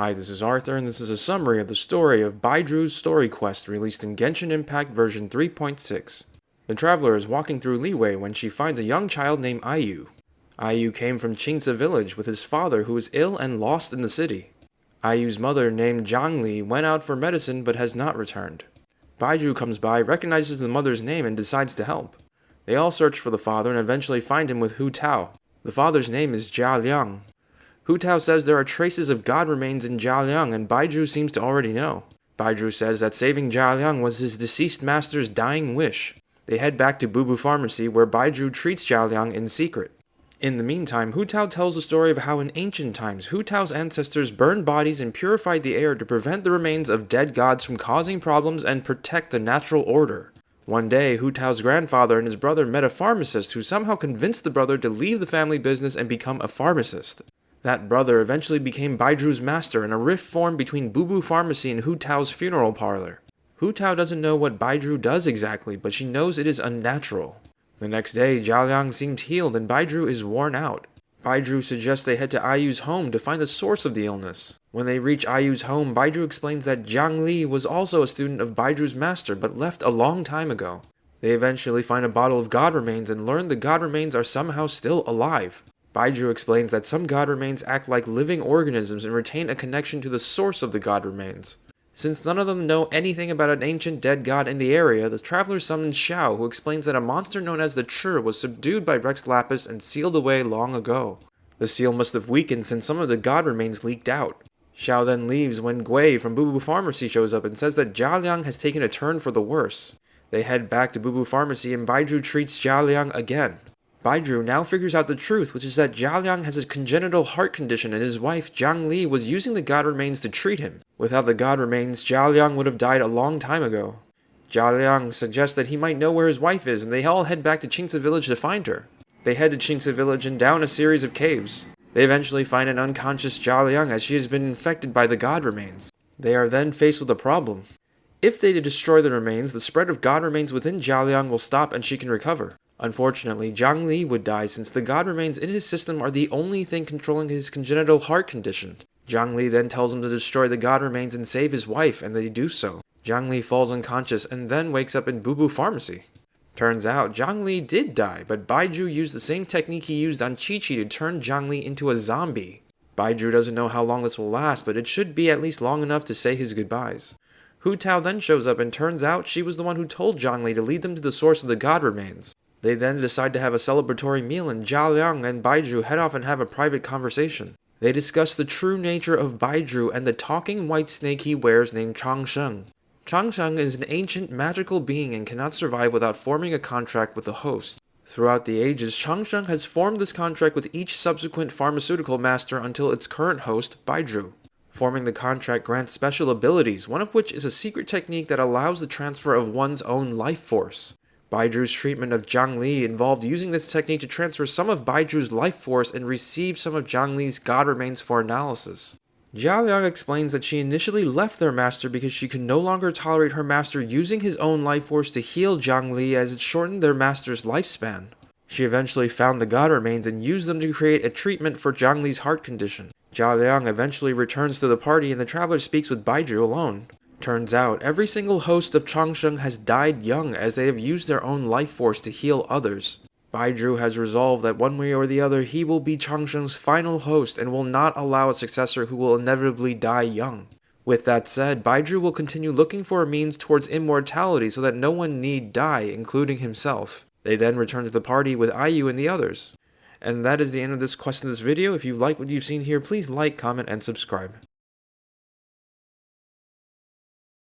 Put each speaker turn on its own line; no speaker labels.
Hi, this is Arthur, and this is a summary of the story of Baizhu's story quest released in Genshin Impact version 3.6. The traveler is walking through Liyue when she finds a young child named Ayu. Ayu came from Qingce village with his father who is ill and lost in the city. Ayu's mother, named Zhangli, went out for medicine but has not returned. Baizhu comes by, recognizes the mother's name, and decides to help. They all search for the father and eventually find him with Hu Tao. The father's name is Jia Liang. Hu Tao says there are traces of god remains in Jia Liang, and Baizhu seems to already know. Baizhu says that saving Jia Liang was his deceased master's dying wish. They head back to Bubu Pharmacy, where Baizhu treats Jia Liang in secret. In the meantime, Hu Tao tells the story of how in ancient times Hu Tao's ancestors burned bodies and purified the air to prevent the remains of dead gods from causing problems and protect the natural order. One day, Hu Tao's grandfather and his brother met a pharmacist who somehow convinced the brother to leave the family business and become a pharmacist. That brother eventually became Baizhu's master, and a rift formed between Bubu Pharmacy and Hu Tao's funeral parlor. Hu Tao doesn't know what Baizhu does exactly, but she knows it is unnatural. The next day, Jia Liang seems healed and Baizhu is worn out. Baizhu suggests they head to Ayu's home to find the source of the illness. When they reach Ayu's home, Baizhu explains that Zhang Li was also a student of Baizhu's master, but left a long time ago. They eventually find a bottle of god remains and learn the god remains are somehow still alive. Baizhu explains that some god remains act like living organisms and retain a connection to the source of the god remains. Since none of them know anything about an ancient dead god in the area, the traveler summons Xiao, who explains that a monster known as the Chur was subdued by Rex Lapis and sealed away long ago. The seal must have weakened since some of the god remains leaked out. Xiao then leaves when Gui from Bubu Pharmacy shows up and says that Jia Liang has taken a turn for the worse. They head back to Bubu Pharmacy and Baizhu treats Jia Liang again. Baizhu now figures out the truth, which is that Jia Liang has a congenital heart condition and his wife Zhang Li was using the god remains to treat him. Without the god remains, Jia Liang would have died a long time ago. Jia Liang suggests that he might know where his wife is, and they all head back to Qingce village to find her. They head to Qingce village and down a series of caves. They eventually find an unconscious Jia Liang as she has been infected by the god remains. They are then faced with a problem. If they destroy the remains, the spread of god remains within Jia Liang will stop and she can recover. Unfortunately, Zhang Li would die since the god remains in his system are the only thing controlling his congenital heart condition. Zhang Li then tells him to destroy the god remains and save his wife, and they do so. Zhang Li falls unconscious and then wakes up in Bubu Pharmacy. Turns out, Zhang Li did die, but Baizhu used the same technique he used on Chi-Chi to turn Zhang Li into a zombie. Baizhu doesn't know how long this will last, but it should be at least long enough to say his goodbyes. Hu Tao then shows up and turns out she was the one who told Zhang Li to lead them to the source of the god remains. They then decide to have a celebratory meal, and Jia Liang and Baizhu head off and have a private conversation. They discuss the true nature of Baizhu and the talking white snake he wears named Changsheng. Changsheng is an ancient magical being and cannot survive without forming a contract with the host. Throughout the ages, Changsheng has formed this contract with each subsequent pharmaceutical master until its current host, Baizhu. Forming the contract grants special abilities, one of which is a secret technique that allows the transfer of one's own life force. Baizhu's treatment of Zhang Li involved using this technique to transfer some of Baizhu's life force and receive some of Zhang Li's god remains for analysis. Jia Liang explains that she initially left their master because she could no longer tolerate her master using his own life force to heal Zhang Li as it shortened their master's lifespan. She eventually found the god remains and used them to create a treatment for Zhang Li's heart condition. Jia Liang eventually returns to the party and the traveler speaks with Baizhu alone. Turns out, every single host of Changsheng has died young as they have used their own life force to heal others. Baizhu has resolved that one way or the other he will be Changsheng's final host and will not allow a successor who will inevitably die young. With that said, Baizhu will continue looking for a means towards immortality so that no one need die, including himself. They then return to the party with Ayu and the others. And that is the end of this quest in this video. If you like what you've seen here, please like, comment, and subscribe.